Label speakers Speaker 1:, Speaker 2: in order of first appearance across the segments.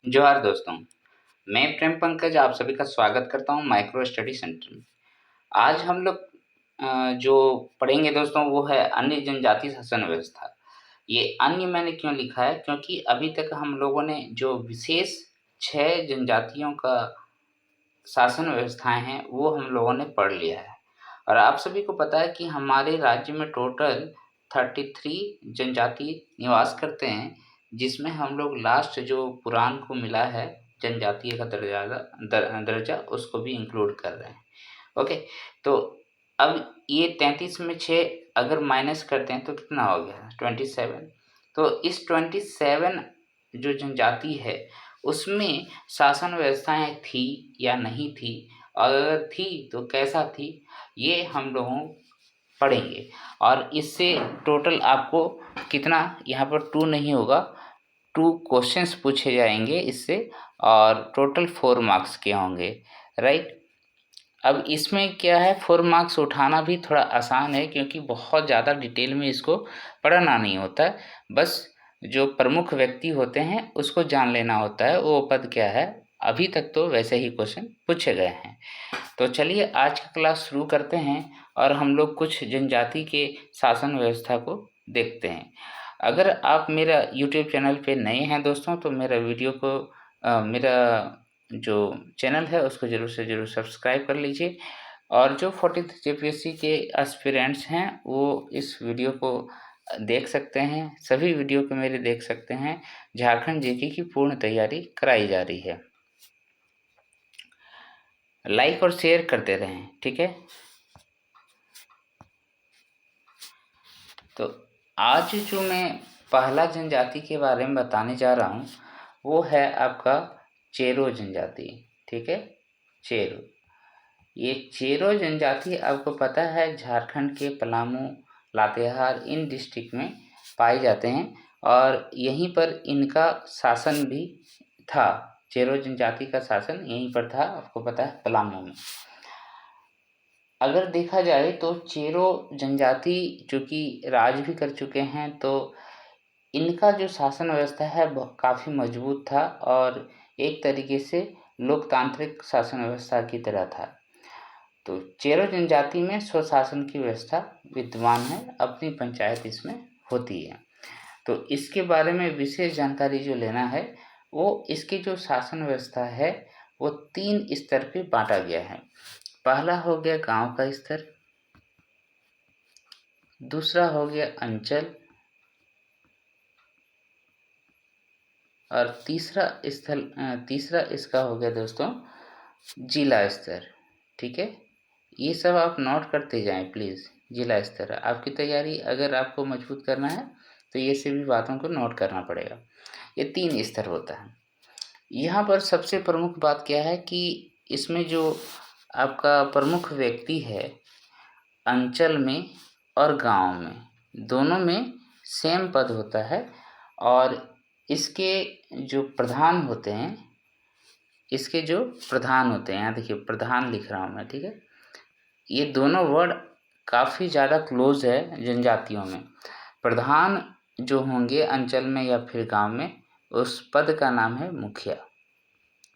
Speaker 1: जोहार दोस्तों, मैं प्रेम पंकज आप सभी का स्वागत करता हूँ माइक्रो स्टडी सेंटर में। आज हम लोग जो पढ़ेंगे दोस्तों वो है अन्य जनजाति शासन व्यवस्था। ये अन्य मैंने क्यों लिखा है क्योंकि अभी तक हम लोगों ने जो विशेष 6 जनजातियों का शासन व्यवस्थाएँ हैं वो हम लोगों ने पढ़ लिया है। और आप सभी को पता है कि हमारे राज्य में टोटल 33 जनजाति निवास करते हैं, जिसमें हम लोग लास्ट जो पुराण को मिला है जनजातीय का दर्जा उसको भी इंक्लूड कर रहे हैं। ओके, तो अब ये 33 में 6 अगर माइनस करते हैं तो कितना हो गया 27। तो इस 27 जो जनजाति है उसमें शासन व्यवस्थाएँ थी या नहीं थी, और अगर थी तो कैसा थी, ये हम लोगों पढ़ेंगे। और इससे टोटल आपको कितना यहाँ पर 2 नहीं होगा, 2 क्वेश्चंस पूछे जाएँगे इससे और टोटल 4 मार्क्स के होंगे, राइट? अब इसमें क्या है 4 मार्क्स उठाना भी थोड़ा आसान है क्योंकि बहुत ज़्यादा डिटेल में इसको पढ़ना नहीं होता है। बस जो प्रमुख व्यक्ति होते हैं उसको जान लेना होता है, वो पद क्या है। अभी तक तो वैसे ही क्वेश्चन पूछे गए हैं। तो चलिए आज का क्लास शुरू करते हैं और हम लोग कुछ जनजाति के शासन व्यवस्था को देखते हैं। अगर आप मेरा यूट्यूब चैनल पे नए हैं दोस्तों तो मेरा वीडियो को मेरा जो चैनल है उसको ज़रूर से ज़रूर सब्सक्राइब कर लीजिए। और जो 14th जेपीएससी के एस्पिरेंट्स हैं वो इस वीडियो को देख सकते हैं, सभी वीडियो को मेरे देख सकते हैं। झारखंड जीके की पूर्ण तैयारी कराई जा रही है। लाइक और शेयर करते रहें, ठीक है। तो आज जो मैं पहला जनजाति के बारे में बताने जा रहा हूँ वो है आपका चेरो जनजाति, ठीक है। चेरो, ये चेरो जनजाति आपको पता है झारखंड के पलामू, लातेहार इन डिस्ट्रिक्ट में पाए जाते हैं और यहीं पर इनका शासन भी था। चेरो जनजाति का शासन यहीं पर था, आपको पता है पलामू में। अगर देखा जाए तो चेरो जनजाति चूँकि राज भी कर चुके हैं तो इनका जो शासन व्यवस्था है काफ़ी मजबूत था और एक तरीके से लोकतांत्रिक शासन व्यवस्था की तरह था। तो चेरो जनजाति में स्वशासन की व्यवस्था विद्यमान है, अपनी पंचायत इसमें होती है। तो इसके बारे में विशेष जानकारी जो लेना है वो इसकी जो शासन व्यवस्था है वो 3 स्तर पे बाँटा गया है। पहला हो गया गांव का स्तर, दूसरा हो गया अंचल और तीसरा इसका हो गया दोस्तों जिला स्तर, ठीक है। ये सब आप नोट करते जाएं प्लीज़। जिला स्तर आपकी तैयारी अगर आपको मजबूत करना है तो ये सभी बातों को नोट करना पड़ेगा। ये 3 स्तर होता है। यहाँ पर सबसे प्रमुख बात क्या है कि इसमें जो आपका प्रमुख व्यक्ति है अंचल में और गांव में दोनों में सेम पद होता है और इसके जो प्रधान होते हैं यहाँ देखिए प्रधान लिख रहा हूँ मैं, ठीक है। ये दोनों वर्ड काफ़ी ज़्यादा क्लोज है जनजातियों में। प्रधान जो होंगे अंचल में या फिर गांव में उस पद का नाम है मुखिया,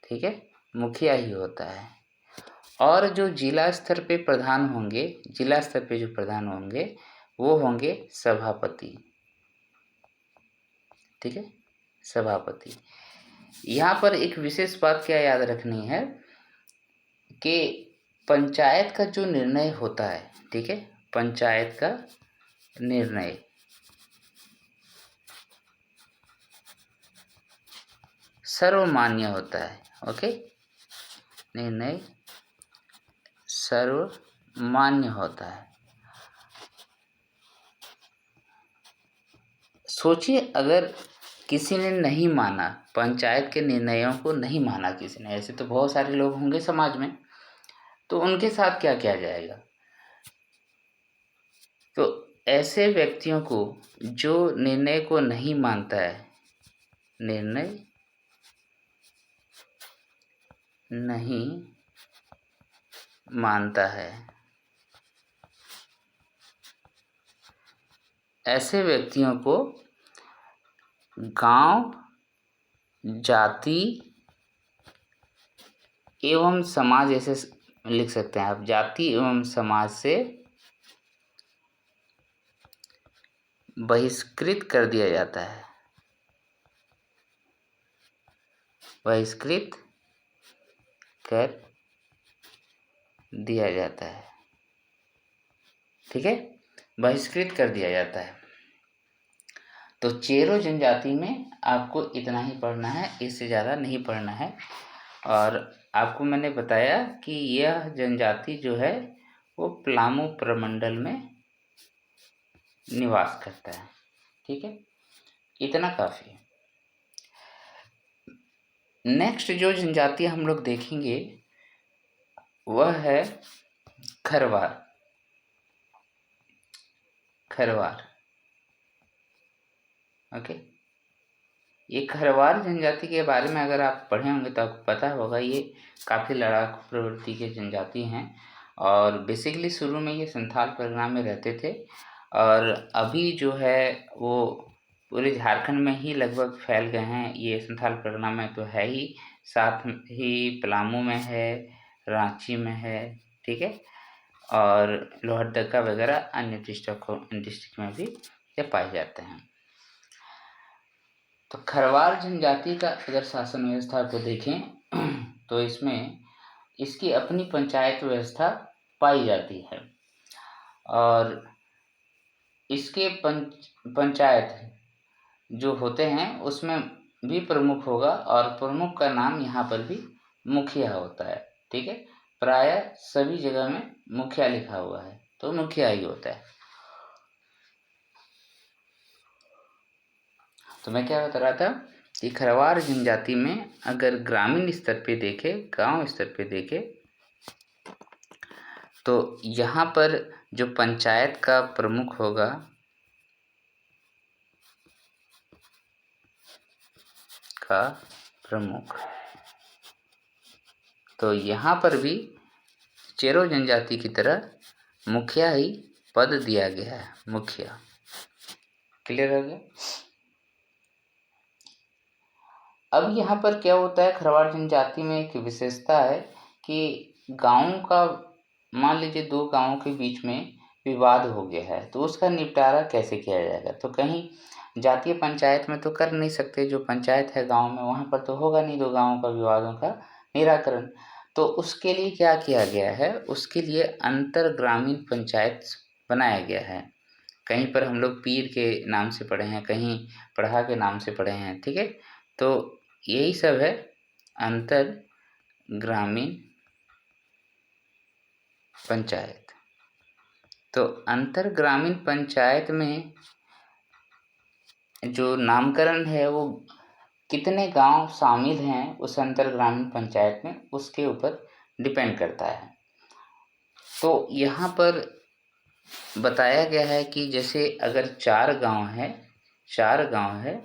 Speaker 1: ठीक है। मुखिया ही होता है। और जो जिला स्तर पे प्रधान होंगे, जिला स्तर पे जो प्रधान होंगे वो होंगे सभापति, ठीक है, सभापति। यहाँ पर एक विशेष बात क्या याद रखनी है कि पंचायत का जो निर्णय होता है, ठीक है, पंचायत का निर्णय सर्वमान्य होता है, ओके। निर्णय सर्वमान्य होता है। सोचिए अगर किसी ने नहीं माना, पंचायत के निर्णयों को नहीं माना किसी ने, ऐसे तो बहुत सारे लोग होंगे समाज में, तो उनके साथ क्या किया जाएगा। तो ऐसे व्यक्तियों को जो निर्णय को नहीं मानता है, निर्णय नहीं मानता है, ऐसे व्यक्तियों को गांव जाति एवं समाज, ऐसे लिख सकते हैं आप, जाति एवं समाज से बहिष्कृत कर दिया जाता है, बहिष्कृत कर दिया जाता है। ठीक है, बहिष्कृत कर दिया जाता है। तो चेरो जनजाति में आपको इतना ही पढ़ना है, इससे ज़्यादा नहीं पढ़ना है। और आपको मैंने बताया कि यह जनजाति जो है वो पलामू प्रमंडल में निवास करता है। ठीक है, इतना काफ़ी है। नेक्स्ट जो जनजाति हम लोग देखेंगे वह है खरवार। खरवार, ओके। ये खरवार जनजाति के बारे में अगर आप पढ़े होंगे तो आपको पता होगा, ये काफ़ी लड़ाकू प्रवृत्ति के जनजाति हैं। और बेसिकली शुरू में ये संथाल परगना में रहते थे, और अभी जो है वो पूरे झारखंड में ही लगभग फैल गए हैं। ये संथाल परगना में तो है ही, साथ ही पलामू में है, रांची में है, ठीक है, और लोहरदगा वगैरह अन्य डिस्ट्रिक्ट में भी ये पाए जाते हैं। तो खरवार जनजाति का अगर शासन व्यवस्था को देखें तो इसमें इसकी अपनी पंचायत व्यवस्था पाई जाती है, और इसके पंचायत जो होते हैं उसमें भी प्रमुख होगा, और प्रमुख का नाम यहाँ पर भी मुखिया होता है। ठीक है, प्रायः सभी जगह में मुखिया लिखा हुआ है तो मुखिया ही होता है। तो मैं क्या बता रहा था कि खरवार जनजाति में अगर ग्रामीण स्तर पे देखे, गांव स्तर पे देखे, तो यहाँ पर जो पंचायत का प्रमुख होगा तो यहाँ पर भी चेरो जनजाति की तरह मुखिया ही पद दिया गया है, मुखिया। क्लियर हो गया? अब यहाँ पर क्या होता है, खरवार जनजाति में एक विशेषता है कि गाँव का, मान लीजिए दो गाँवों के बीच में विवाद हो गया है, तो उसका निपटारा कैसे किया जाएगा। तो कहीं जातीय पंचायत में तो कर नहीं सकते, जो पंचायत है गांव में वहां पर तो होगा नहीं दो गांवों का विवादों का निराकरण। तो उसके लिए क्या किया गया है, उसके लिए अंतर ग्रामीण पंचायत बनाया गया है। कहीं पर हम लोग पीर के नाम से पढ़े हैं, कहीं पढ़ा के नाम से पढ़े हैं। ठीक है, तो यही सब है अंतर ग्रामीण पंचायत। तो अंतर ग्रामीण पंचायत में जो नामकरण है वो कितने गांव शामिल हैं उस अंतर ग्रामीण पंचायत में, उसके ऊपर डिपेंड करता है। तो यहाँ पर बताया गया है कि जैसे अगर 4 गांव है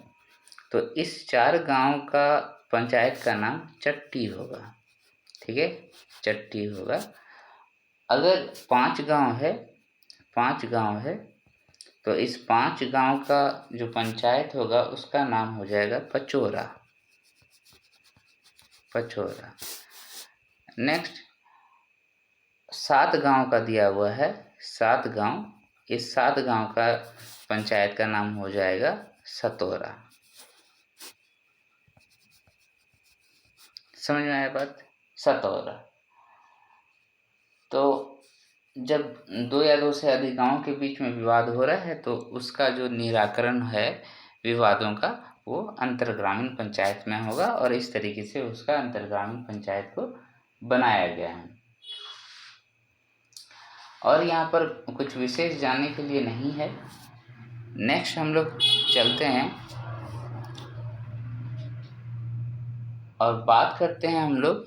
Speaker 1: तो इस 4 गांव का पंचायत का नाम चट्टी होगा। ठीक है, चट्टी होगा। अगर 5 गांव है तो इस 5 गांव का जो पंचायत होगा उसका नाम हो जाएगा पचोरा। नेक्स्ट 7 गांव का दिया हुआ है, 7 गांव, इस 7 गांव का पंचायत का नाम हो जाएगा सतोरा। समझ में आया बात? सतोरा। तो जब 2 या 2 से अधिक गांवों के बीच में विवाद हो रहा है तो उसका जो निराकरण है विवादों का वो अंतर ग्रामीण पंचायत में होगा, और इस तरीके से उसका अंतर ग्रामीण पंचायत को बनाया गया है। और यहाँ पर कुछ विशेष जानने के लिए नहीं है। नेक्स्ट हम लोग चलते हैं और बात करते हैं हम लोग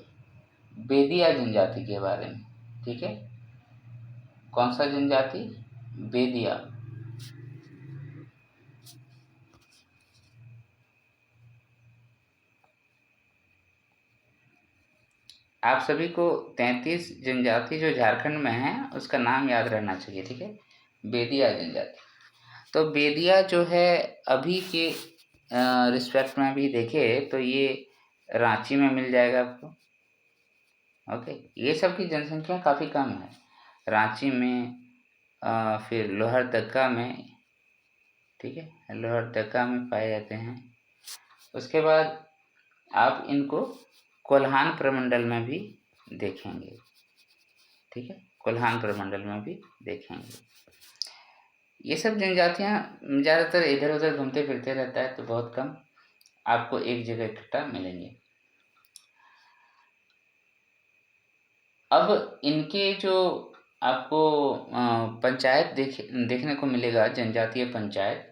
Speaker 1: बेदिया जनजाति के बारे में। ठीक है, कौन सा जनजाति? बेदिया। आप सभी को 33 जनजाति जो झारखंड में है उसका नाम याद रहना चाहिए। ठीक है, बेदिया जनजाति। तो बेदिया जो है अभी के रिस्पेक्ट में भी देखें तो ये रांची में मिल जाएगा आपको। ओके, ये सब की जनसंख्या काफ़ी कम है। रांची में, फिर लोहरदगा में, ठीक है, लोहरदगा में पाए जाते हैं। उसके बाद आप इनको कोल्हान प्रमंडल में भी देखेंगे, ठीक है, कोल्हान प्रमंडल में भी देखेंगे। ये सब जनजातियाँ ज़्यादातर इधर उधर घूमते फिरते रहता है, तो बहुत कम आपको एक जगह इकट्ठा मिलेंगे। अब इनके जो आपको पंचायत देखने को मिलेगा, जनजातीय पंचायत,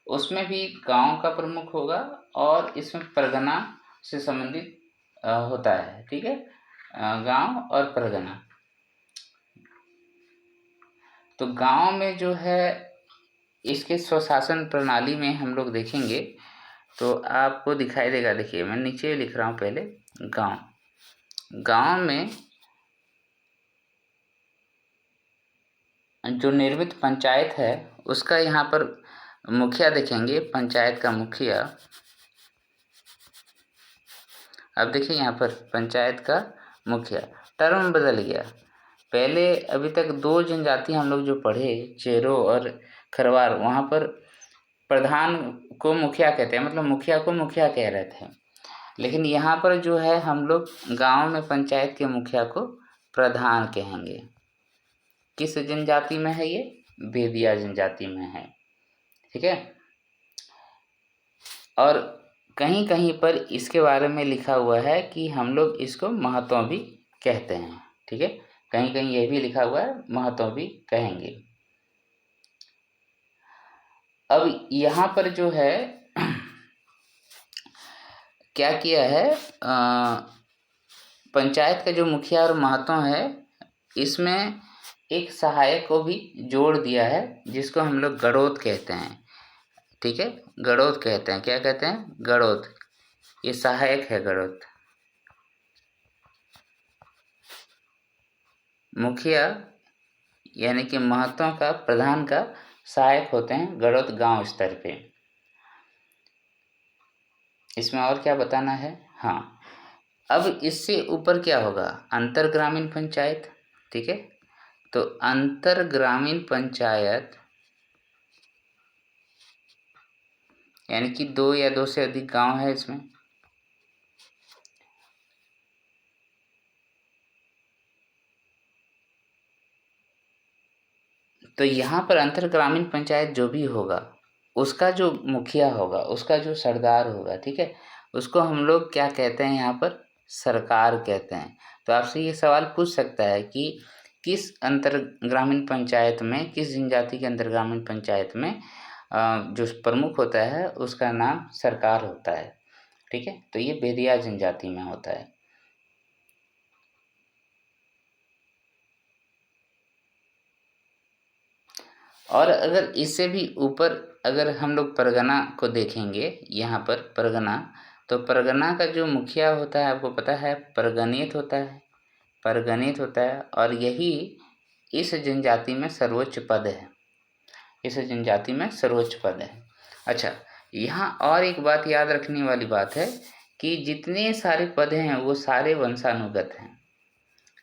Speaker 1: उसमें भी गांव का प्रमुख होगा और इसमें परगना से संबंधित होता है, ठीक है, गांव और परगना। तो गांव में जो है इसके स्वशासन प्रणाली में हम लोग देखेंगे तो आपको दिखाई देगा। देखिए, मैं नीचे लिख रहा हूँ पहले गांव में जो निर्मित पंचायत है उसका यहाँ पर मुखिया देखेंगे, पंचायत का मुखिया। अब देखिए यहाँ पर पंचायत का मुखिया टर्म बदल गया। पहले अभी तक दो जनजाति हम लोग जो पढ़े, चेरो और खरवार, वहाँ पर प्रधान को मुखिया कहते हैं, मतलब मुखिया को मुखिया कह रहे थे। लेकिन यहाँ पर जो है हम लोग गांव में पंचायत के मुखिया को प्रधान कहेंगे। किस जनजाति में है ये? बेदिया जनजाति में है, ठीक है। और कहीं कहीं पर इसके बारे में लिखा हुआ है कि हम लोग इसको महतो भी कहते हैं, ठीक है, कहीं कहीं ये भी लिखा हुआ है महतो भी कहेंगे। अब यहाँ पर जो है क्या किया है, पंचायत का जो मुखिया और महतो है इसमें एक सहायक को भी जोड़ दिया है, जिसको हम लोग गड़ोत कहते हैं, ठीक है, गड़ोत कहते हैं। क्या कहते हैं? गड़ोत। ये सहायक है गड़ोत। मुखिया यानी कि महतो का, प्रधान का सहायक होते हैं गड़ोत गांव स्तर पे। इसमें और क्या बताना है? हाँ, अब इससे ऊपर क्या होगा? अंतर ग्रामीण पंचायत, ठीक है। तो अंतर ग्रामीण पंचायत यानी कि दो या दो से अधिक गांव है इसमें। तो यहाँ पर अंतर ग्रामीण पंचायत जो भी होगा उसका जो मुखिया होगा, उसका जो सरदार होगा, ठीक है, उसको हम लोग क्या कहते हैं? यहाँ पर सरकार कहते हैं। तो आपसे ये सवाल पूछ सकता है कि किस अंतर ग्रामीण पंचायत में, किस जनजाति के अंतर ग्रामीण पंचायत में जो प्रमुख होता है उसका नाम सरकार होता है, ठीक है। तो ये बेदिया जनजाति में होता है। और अगर इससे भी ऊपर अगर हम लोग परगना को देखेंगे, यहाँ पर परगना, तो परगना का जो मुखिया होता है आपको पता है परगणित होता है, परगणित होता है, और यही इस जनजाति में सर्वोच्च पद है, इस जनजाति में सर्वोच्च पद है। अच्छा, यहाँ और एक बात याद रखने वाली बात है कि जितने सारे पद हैं वो सारे वंशानुगत हैं।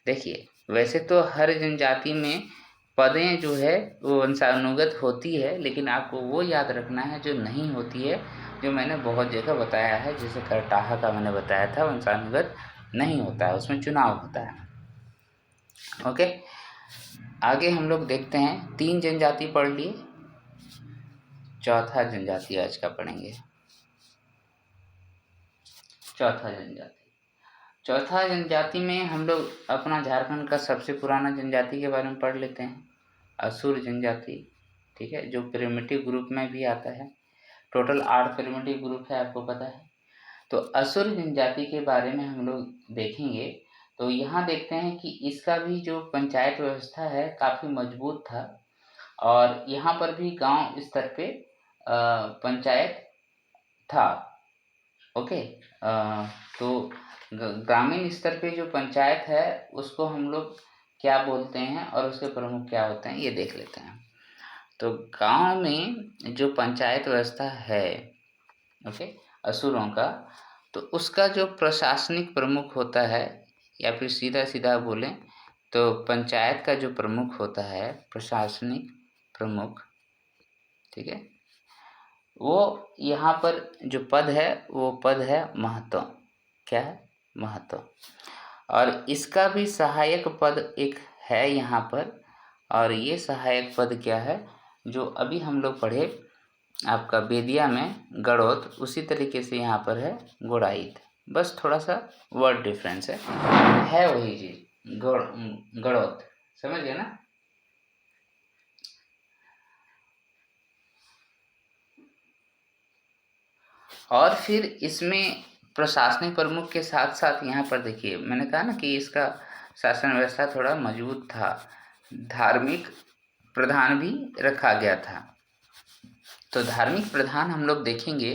Speaker 1: देखिए, वैसे तो हर जनजाति में पदें जो है वो वंशानुगत होती है, लेकिन आपको वो याद रखना है जो नहीं होती है, जो मैंने बहुत जगह बताया है। जैसे करटाहा का मैंने बताया था, वंशानुगत नहीं होता है, उसमें चुनाव होता है। ओके, आगे हम लोग देखते हैं। 3 जनजाति पढ़ लिए, चौथा जनजाति आज का पढ़ेंगे। चौथा जनजाति में हम लोग अपना झारखंड का सबसे पुराना जनजाति के बारे में पढ़ लेते हैं, असुर जनजाति, ठीक है, जो प्रिमिटिव ग्रुप में भी आता है। टोटल 8 प्रिमिटिव ग्रुप है, आपको पता है। तो असुर जनजाति के बारे में हम लोग देखेंगे। तो यहाँ देखते हैं कि इसका भी जो पंचायत व्यवस्था है काफ़ी मजबूत था, और यहाँ पर भी गांव स्तर पे पंचायत था। ओके, तो ग्रामीण स्तर पे जो पंचायत है उसको हम लोग क्या बोलते हैं और उसके प्रमुख क्या होते हैं, ये देख लेते हैं। तो गांव में जो पंचायत व्यवस्था है, ओके, असुरों का। तो उसका जो प्रशासनिक प्रमुख होता है, या फिर सीधा-सीधा बोलें तो पंचायत का जो प्रमुख होता है, प्रशासनिक प्रमुख, ठीक है? वो यहाँ पर जो पद है, वो पद है महतो। क्या है? महतो। और इसका भी सहायक पद एक है यहाँ पर, और ये सहायक पद क्या है, जो अभी हम लोग पढ़े आपका बेदिया में गणोत, उसी तरीके से यहाँ पर है गुणाईत। बस थोड़ा सा वर्ड डिफरेंस है वही चीज़, गणोत। समझ गए ना? और फिर इसमें प्रशासनिक प्रमुख के साथ साथ यहाँ पर देखिए, मैंने कहा ना कि इसका शासन व्यवस्था थोड़ा मजबूत था, धार्मिक प्रधान भी रखा गया था। तो धार्मिक प्रधान हम लोग देखेंगे,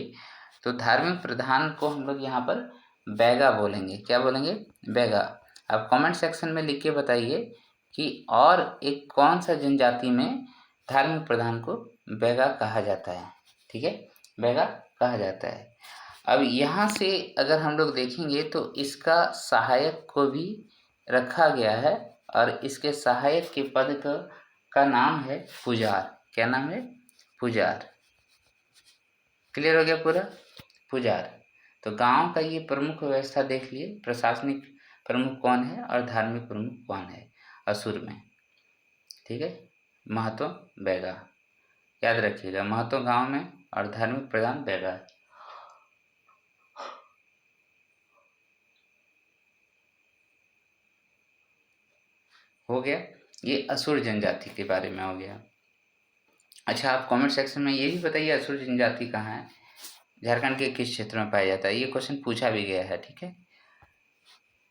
Speaker 1: तो धार्मिक प्रधान को हम लोग यहाँ पर बैगा बोलेंगे। क्या बोलेंगे? बैगा। आप कमेंट सेक्शन में लिख के बताइए कि और एक कौन सा जनजाति में धार्मिक प्रधान को बैगा कहा जाता है। ठीक है, बैगा कहा जाता है। अब यहाँ से अगर हम लोग देखेंगे तो इसका सहायक को भी रखा गया है, और इसके सहायक के पद का नाम है पुजार। क्या नाम है? पुजार। क्लियर हो गया पूरा? पुजार। तो गांव का ये प्रमुख व्यवस्था देख लिए, प्रशासनिक प्रमुख कौन है और धार्मिक प्रमुख कौन है असुर में। ठीक है, महतो बैगा, याद रखिएगा, महतो गांव में और धार्मिक प्रधान बैगा। हो गया, ये असुर जनजाति के बारे में हो गया। अच्छा, आप कमेंट सेक्शन में ये भी बताइए असुर जनजाति कहाँ है, झारखंड के किस क्षेत्र में पाया जाता है। ये क्वेश्चन पूछा भी गया है। ठीक है,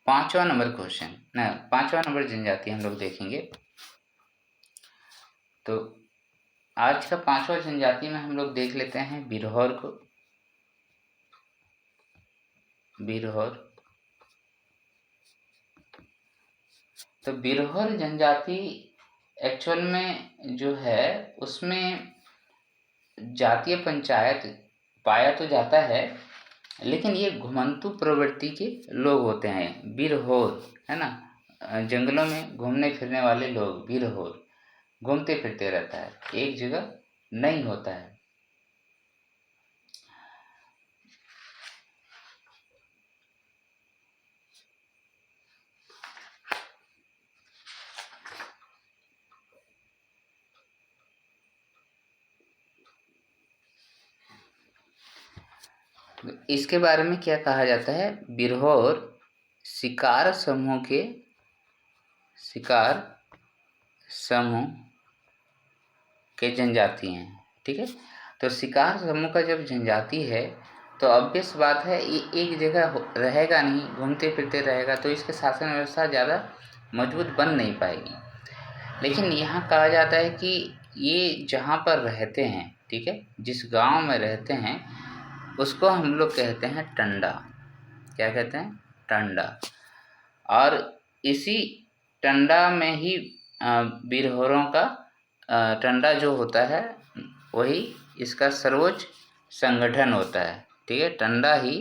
Speaker 1: 5वां नंबर क्वेश्चन ना, 5वां नंबर जनजाति हम लोग देखेंगे। तो आज का 5वां जनजाति में हम लोग देख लेते हैं बिरहोर को। बिरहोर। तो बिरहोर जनजाति एक्चुअल में जो है उसमें जातीय पंचायत पाया तो जाता है, लेकिन ये घुमंतु प्रवृत्ति के लोग होते हैं। बिरहोर है ना, जंगलों में घूमने फिरने वाले लोग, बिरहोर घूमते फिरते रहता है, एक जगह नहीं होता है। इसके बारे में क्या कहा जाता है? बिरहोर शिकार समूह के जनजाति हैं। ठीक है, तो शिकार समूह का जब जनजाति है तो ऑब्वियस बात है ये एक जगह रहेगा नहीं, घूमते फिरते रहेगा, तो इसके शासन व्यवस्था ज़्यादा मजबूत बन नहीं पाएगी। लेकिन यहाँ कहा जाता है कि ये जहाँ पर रहते हैं, ठीक है, जिस गांव में रहते हैं उसको हम लोग कहते हैं टंडा। क्या कहते हैं? टंडा। और इसी टंडा में ही बिरहोरों का टंडा जो होता है वही इसका सर्वोच्च संगठन होता है। ठीक है, टंडा ही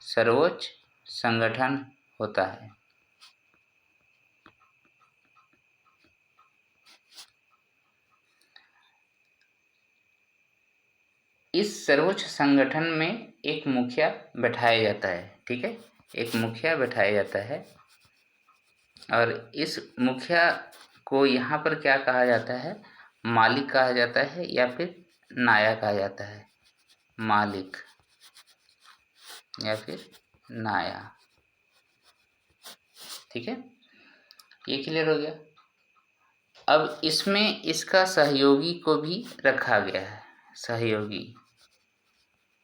Speaker 1: सर्वोच्च संगठन होता है। इस सर्वोच्च संगठन में एक मुखिया बैठाया जाता है। ठीक है, एक मुखिया बैठाया जाता है, और इस मुखिया को यहाँ पर क्या कहा जाता है? मालिक कहा जाता है या फिर नाया कहा जाता है। मालिक या फिर नाया। ठीक है, ये क्लियर हो गया। अब इसमें इसका सहयोगी को भी रखा गया है। सहयोगी,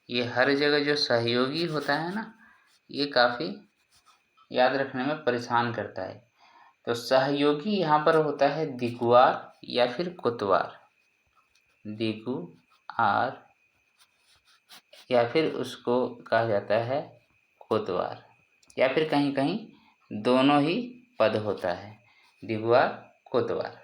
Speaker 1: ये हर जगह जो सहयोगी होता है ना, ये काफ़ी याद रखने में परेशान करता है। तो सहयोगी यहाँ पर होता है दिगुआर या फिर कोतवार। दिगुआर या फिर उसको कहा जाता है कोतवार, या फिर कहीं कहीं दोनों ही पद होता है, दिगुआर कोतवार।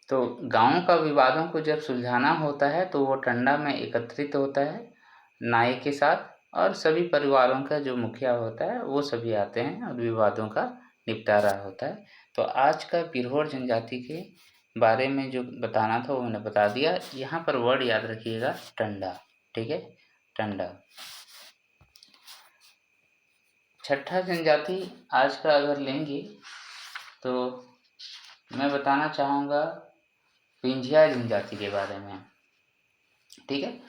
Speaker 1: तो गाँव का विवादों को जब सुलझाना होता है तो वो टंडा में एकत्रित होता है नाई के साथ, और सभी परिवारों का जो मुखिया होता है वो सभी आते हैं और विवादों का निपटारा होता है। तो आज का पिरहोर जनजाति के बारे में जो बताना था वो मैंने बता दिया। यहाँ पर वर्ड याद रखिएगा, टंडा। ठीक है, टंडा। छठा जनजाति आज का अगर लेंगे तो मैं बताना चाहूँगा विंध्या जनजाति के बारे में। ठीक है,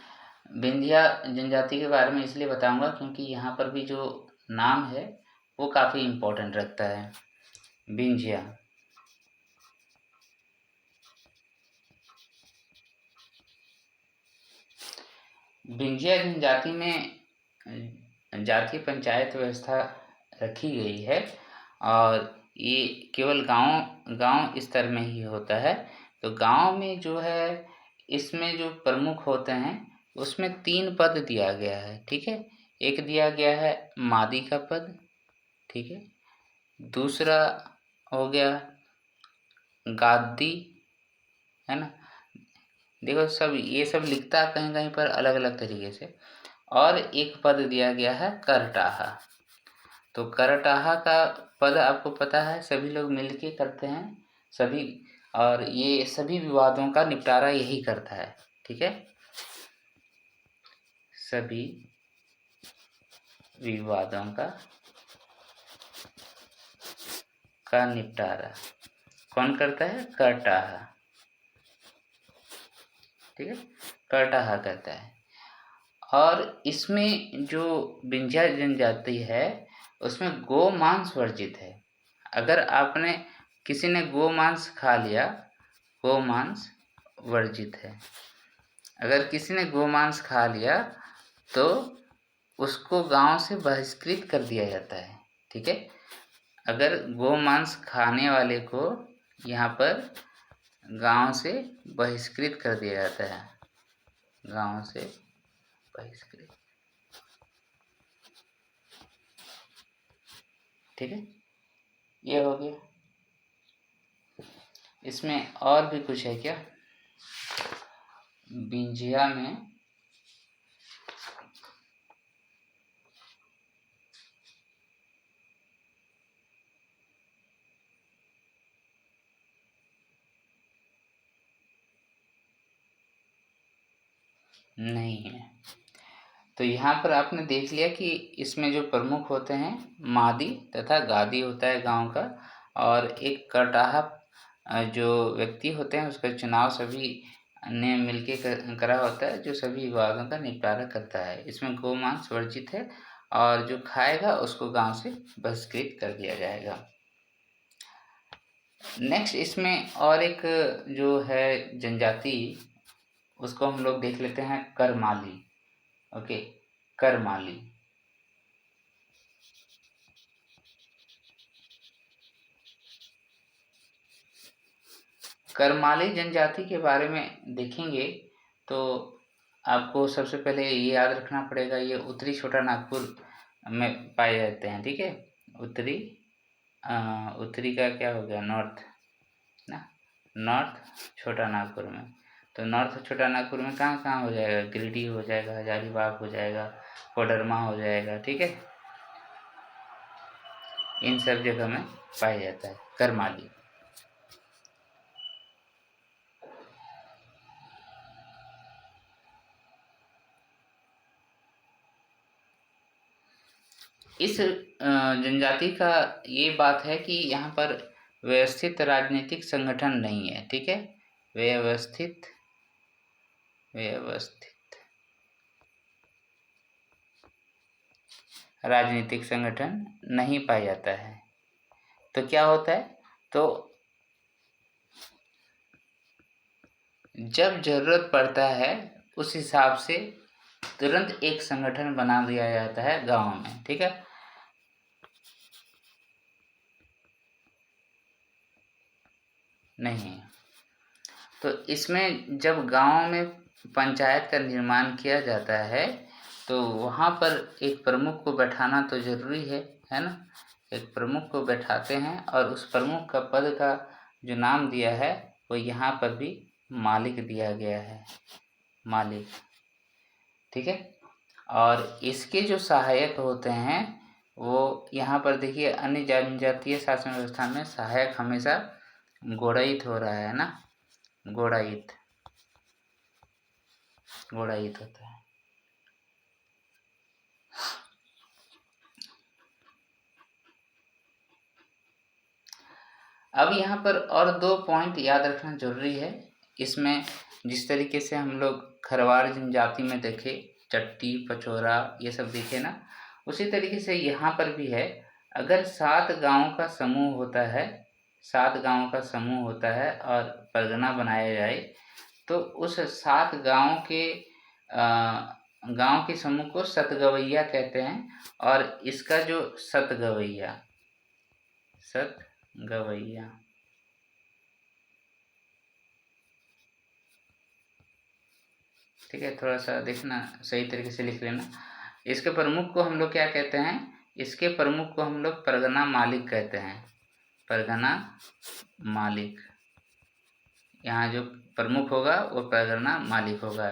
Speaker 1: विंध्या जनजाति के बारे में इसलिए बताऊंगा क्योंकि यहाँ पर भी जो नाम है वो काफ़ी इम्पोर्टेंट रखता है। विंध्या, विंध्या जनजाति में जातीय पंचायत व्यवस्था रखी गई है और ये केवल गांव स्तर में ही होता है। तो गांव में जो है इसमें जो प्रमुख होते हैं उसमें 3 पद दिया गया है। ठीक है, एक दिया गया है मादी का पद। ठीक है, दूसरा हो गया गादी, है ना। देखो सब ये सब लिखता कहीं कहीं पर अलग अलग तरीके से। और एक पद दिया गया है करटाहा। तो करटाहा का पद आपको पता है सभी लोग मिलके करते हैं सभी, और ये सभी विवादों का निपटारा यही करता है। ठीक है, सभी विवादों का निपटारा कौन करता है? करटाहा। ठीक है, करटाहा करता है। और इसमें जो विंध्या जनजाति है उसमें गो मांस वर्जित है। अगर आपने किसी ने गो मांस खा लिया, गो मांस वर्जित है। अगर किसी ने गो मांस खा लिया तो उसको गांव से बहिष्कृत कर दिया जाता है। ठीक है, अगर गो मांस खाने वाले को यहाँ पर गांव से बहिष्कृत कर दिया जाता है, गांव से बहिष्कृत। ठीक है, ये हो गया। इसमें और भी कुछ है क्या? विंध्या में नहीं है। तो यहाँ पर आपने देख लिया कि इसमें जो प्रमुख होते हैं मादी तथा गादी होता है गांव का, और एक करटाहा जो व्यक्ति होते हैं उसका चुनाव सभी ने मिलके करा होता है, जो सभी विवादों का निपटारा करता है। इसमें गोमांस वर्जित है और जो खाएगा उसको गांव से बहिष्कृत कर दिया जाएगा। नेक्स्ट इसमें और एक जो है जनजाति उसको हम लोग देख लेते हैं, करमाली। ओके, करमाली। करमाली जनजाति के बारे में देखेंगे तो आपको सबसे पहले ये याद रखना पड़ेगा, ये उत्तरी छोटा नागपुर में पाए जाते हैं। ठीक है, उत्तरी का क्या हो गया, नॉर्थ ना, नॉर्थ छोटा नागपुर में। तो नॉर्थ छोटा नागपुर में कहाँ कहाँ हो जाएगा? गिरिडीह हो जाएगा, हजारीबाग हो जाएगा, कोडरमा हो जाएगा। ठीक है, इन सब जगह में पाया जाता है करमाली। इस जनजाति का ये बात है कि यहाँ पर व्यवस्थित राजनीतिक संगठन नहीं है। ठीक है, व्यवस्थित राजनीतिक संगठन नहीं पाया जाता है। तो क्या होता है, तो जब जरूरत पड़ता है उस हिसाब से तुरंत एक संगठन बना दिया जाता है गांव में। ठीक है, नहीं। तो इसमें जब गांव में पंचायत का निर्माण किया जाता है तो वहाँ पर एक प्रमुख को बैठाना तो ज़रूरी है ना। एक प्रमुख को बैठाते हैं और उस प्रमुख का पद का जो नाम दिया है वो यहाँ पर भी मालिक दिया गया है, मालिक। ठीक है। और इसके जो सहायक होते हैं वो यहाँ पर देखिए, अन्य जनजातीय शासन व्यवस्था में सहायक हमेशा गुणित हो रहा है ना, गुणित होता है। अब यहाँ पर और 2 पॉइंट याद रखना जरूरी है इसमें। जिस तरीके से हम लोग खरवार जनजाति में देखे, चट्टी, पचोरा ये सब देखे ना, उसी तरीके से यहाँ पर भी है। अगर 7 गाँव का समूह होता है, 7 गाँव का समूह होता है और परगना बनाया जाए, तो उस 7 गाँव के समूह को सतगवैया कहते हैं। और इसका जो सतगवैया, ठीक है, थोड़ा सा देखना, सही तरीके से लिख लेना। इसके प्रमुख को हम लोग क्या कहते हैं? इसके प्रमुख को हम लोग परगना मालिक कहते हैं, परगना मालिक। यहाँ जो प्रमुख होगा वो परगना मालिक होगा।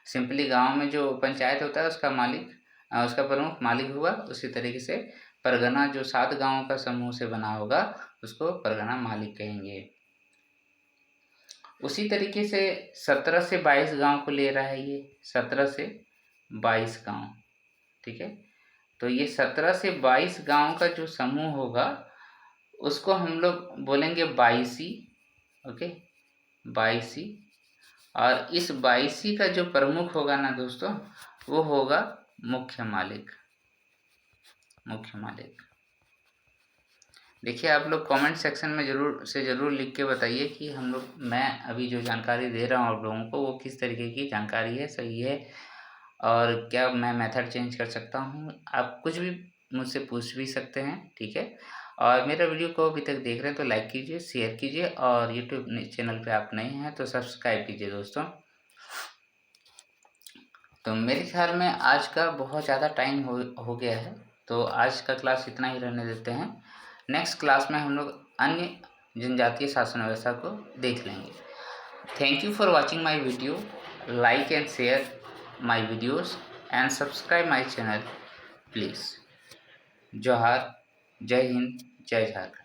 Speaker 1: सिंपली गांव में जो पंचायत होता है उसका मालिक, उसका प्रमुख मालिक हुआ। उसी तरीके से परगना जो 7 गाँवों का समूह से बना होगा उसको परगना मालिक कहेंगे। उसी तरीके से 17 से 22 गांव को ले रहा है ये, 17 से 22 गांव। ठीक है, तो ये 17 से 22 गांव का जो समूह होगा उसको हम लोग बोलेंगे बाईसी। ओके, बाईसी। और इस बाईसी का जो प्रमुख होगा ना दोस्तों, वो होगा मुख्य मालिक, मुख्य मालिक। देखिए, आप लोग कमेंट सेक्शन में ज़रूर लिख के बताइए कि हम लोग, मैं अभी जो जानकारी दे रहा हूँ आप लोगों को, वो किस तरीके की जानकारी है, सही है, और क्या मैं मेथड चेंज कर सकता हूँ। आप कुछ भी मुझसे पूछ भी सकते हैं। ठीक है, और मेरा वीडियो को अभी तक देख रहे हैं तो लाइक कीजिए, शेयर कीजिए, और यूट्यूब चैनल पे आप नए हैं तो सब्सक्राइब कीजिए दोस्तों। तो मेरे ख्याल में आज का बहुत ज़्यादा टाइम हो गया है, तो आज का क्लास इतना ही रहने देते हैं। नेक्स्ट क्लास में हम लोग अन्य जनजातीय शासन व्यवस्था को देख लेंगे। Thank you for watching my video. Like and share my videos and subscribe my channel please. जोहार, जय हिंद, जय झारखंड।